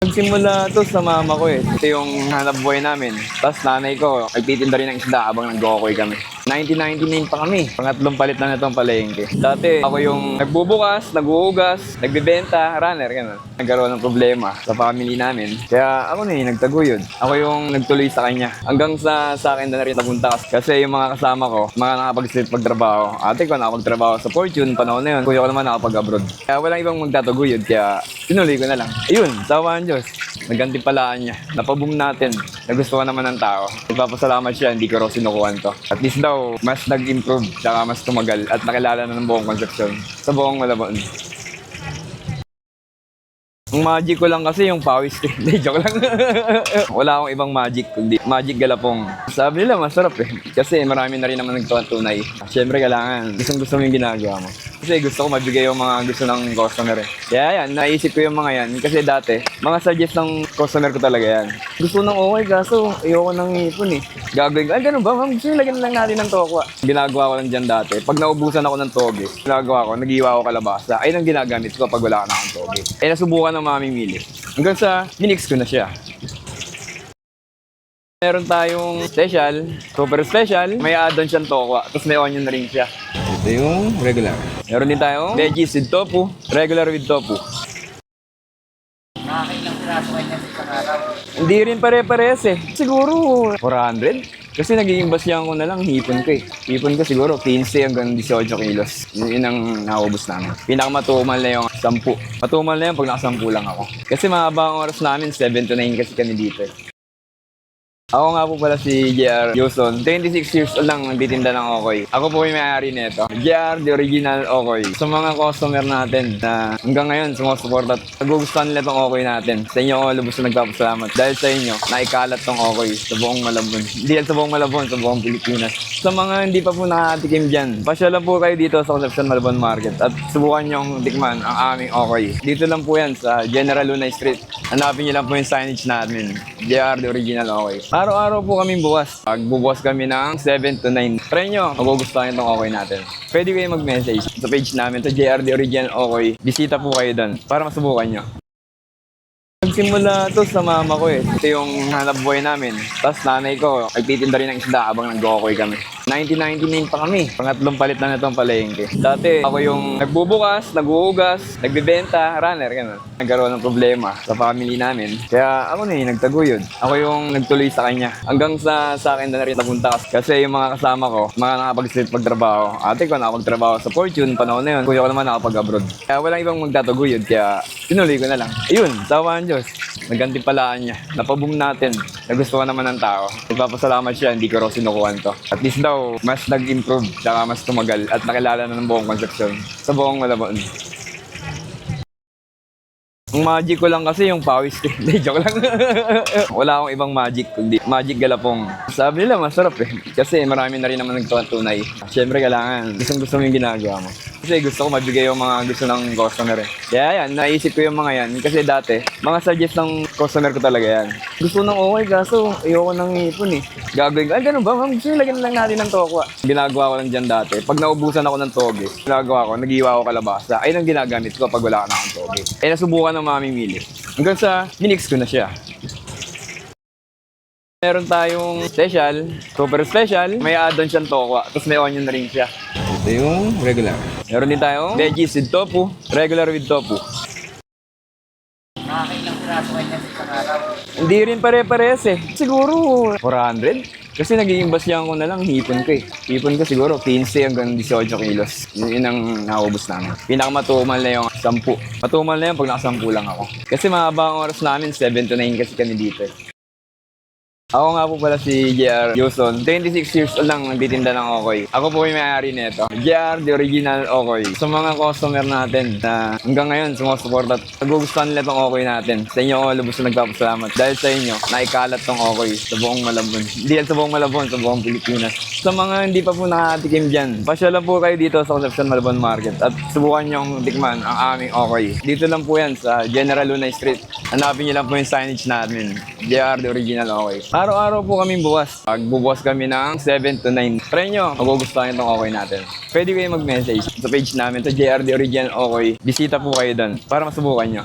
Nagsimula to sa mama ko eh. Ito yung hanap buhay namin. Tapos nanay ko, nagtitinda rin ng isda habang nag-ookoy kami. 1999 pa kami. Pangatlong palit na itong palengke. Dati ako yung nagbubukas, naghuhugas, nagbebenta, runner, gano'n. Nagkaroon ng problema sa family namin. Kaya ako na yung nagtaguyod. Ako yung nagtuloy sa kanya. Hanggang sa akin na rin napunta kasi yung mga kasama ko, mga nakapag-sleep pagtrabaho. Ate ko nakapagtrabaho sa Fortune, panahon na yun. Kuya ko naman nakapag-abroad. Kaya walang ibang magtataguyod. Kaya tinuloy ko na lang. Ayun, tawaan Diyos. Naggantimpalaan niya. Napaboom natin. Nagustuhan naman ng tao. Ipapasalamat siya, hindi ko raw sinukuhan to. At least daw, mas nag-improve, tsaka mas tumagal at nakilala na ng buong konstruksyon sa buong Malabon. Ang magic ko lang kasi yung pawis ko. Hindi, joke lang. Wala akong ibang magic, kundi magic galapong. Sabi nila, masarap eh. Kasi marami na rin naman nagtutunay. Siyempre, kailangan. Gusto mo yung ginagawa mo. Kasi gusto ko mabigay yung mga gusto ng customer eh. Kaya yan, naisip ko yung mga yan. Kasi dati, mga suggest ng customer ko talaga yan. Gusto ng okay, kaso ayoko ng ipon eh. Gagawin ko, ay ganun ba? Ma'am, gusto nyo lagyan lang natin ng tokwa. Ginagawa ko lang dyan dati. Pag naubusan ako ng toge, ginagawa ko, nag-iwa ako kalabasa. Ay nang ginagamit ko pag wala ka na akong toge. Eh nasubukan ng mamimili. Hanggang sa, minix ko na siya. Meron tayong special, super special. May add-on siyang tokwa, tapos may onion ring siya. Ito yung regular. Meron din tayong veggies with tofu, regular with tofu. Nakakailang piraso kayo na sa araw. Hindi rin pare-pares eh. Siguro 400. Kasi nag-iimbasyan ko na lang, hipon ko eh. Hipon ko siguro 15 hanggang 18 kilos. Yun ang nakubos namin. Pinakamatumal na yung 10. Matumal na yun pag naka-10 lang ako. Kasi mahaba ang oras namin, 7 to 9 kasi kami dito eh. Ako nga po pala si JR Yuson. 26 years old lang nagtitinda ng Okoy. Ako po yung may-ari nito. JR, the original Okoy. Sa mga customer natin na hanggang ngayon sumusuporta at nagugustuhan nila itong Okoy natin. Sa inyo ako lubos na nagpapasalamat. Dahil sa inyo, naikalat tong Okoy sa buong Malabon. Hindi yan sa buong Malabon, sa buong Pilipinas. Sa mga hindi pa po nakatikim dyan, pasya lang po kayo dito sa Concepcion Malabon Market at subukan nyong tikman ang aming Okoy. Dito lang po yan sa General Lunay Street. Hanapin niyo lang po yung signage namin. JR, the original Okoy. Araw-araw po kami bukas. Magbubukas kami ng 7 to 9. Try nyo, magugustuhan itong Okoy natin. Pwede kayo mag-message sa page namin, sa JR The Original Okoy. Bisita po kayo doon para masubukan nyo. Nagsimula to sa mama ko eh. Ito yung hanap buhay namin. Tapos nanay ko, nagtitinda rin ng isda habang nag-ookoy kami. 1999 pa kami. Pangatlong palit na itong palengke. Dati ako yung nagbubukas, naghuhugas, nagbebenta, runner, gano'n. Nagkaroon ng problema sa family namin. Kaya ako na yung nagtaguyod. Ako yung nagtuloy sa kanya. Hanggang sa akin na rin napunta kasi yung mga kasama ko, mga nakapag-sleep pagtrabaho. Ate ko nakapagtrabaho sa Fortune, panahon na yun. Kuya ko naman nakapag-abroad. Kaya walang ibang magtataguyod. Kaya tinuloy ko na lang. Ayun, tawaan Diyos. Naggantimpalaan niya. Napaboom natin. Nagustuhan naman ng tao. Ipapasalamat siya, hindi ko raw sinukuhan to. At least daw, mas nag-improve, tsaka mas tumagal at nakilala na ng buong konstruksyon sa buong Malabon. Ang magic ko lang kasi yung pawis ko. Hindi, joke lang. Wala akong ibang magic, kundi magic galapong. Sabi nila, masarap eh. Kasi marami na rin naman nagtutunay. Siyempre, kailangan. Gusto mo yung ginagawa mo. Kasi gusto ko mabigay yung mga gusto ng customer eh. Kaya yan, naisip ko yung mga yan. Kasi dati, mga suggest ng customer ko talaga yan. Gusto ng okay, kaso ayoko ng ipon eh. Gagawin ko, ay ganun ba? Ma'am, gusto nyo lagyan lang natin ng tokwa. Ginagawa ko lang dyan dati. Pag naubusan ako ng toge, ginagawa ko, nag-iwa ako kalabasa. Ay nang ginagamit ko pag wala ka na akong toge. Eh nasubukan ng mamimili. Hanggang sa, minix ko na siya. Meron tayong special, super special. May add-on siyang tokwa, tapos may onion ring siya. Ito yung regular. Meron din tayong veggies with tofu, regular with tofu. Nakakailang piraso kayo na sa araw. Hindi rin pare-pares eh. Siguro 400. Kasi nag-iimbasyan ko na lang, hipon ko eh. Hipon ko siguro 15 hanggang 18 kilos. Yun ang nakubos namin. Pinakamatumal na yung 10. Matumal na yun pag naka-10 lang ako. Kasi mahaba ang oras namin, 7 to 9 kasi kami dito eh. Ako nga po pala si JR Yuson. 26 years old lang nagtitinda ng Okoy. Ako po yung may-ari nito. JR, the original Okoy. Sa mga customer natin na hanggang ngayon sumusuporta at nagugustuhan nila itong Okoy natin. Sa inyo ako lubos na nagpapasalamat. Dahil sa inyo, naikalat tong Okoy sa buong Malabon. Hindi yan sa buong Malabon, sa buong Pilipinas. Sa mga hindi pa po nakatikim dyan, pasya lang po kayo dito sa Concepcion Malabon Market at subukan nyong tikman ang aming Okoy. Dito lang po yan sa General Lunay Street. Hanapin niyo lang po yung signage namin. JR, the original Okoy. Araw-araw po kami bukas. Magbubukas kami ng 7 to 9. Try nyo, magugustuhan itong Okoy natin. Pwede kayo mag-message sa page namin, sa JR The Original Okoy. Bisita po kayo doon para masubukan nyo.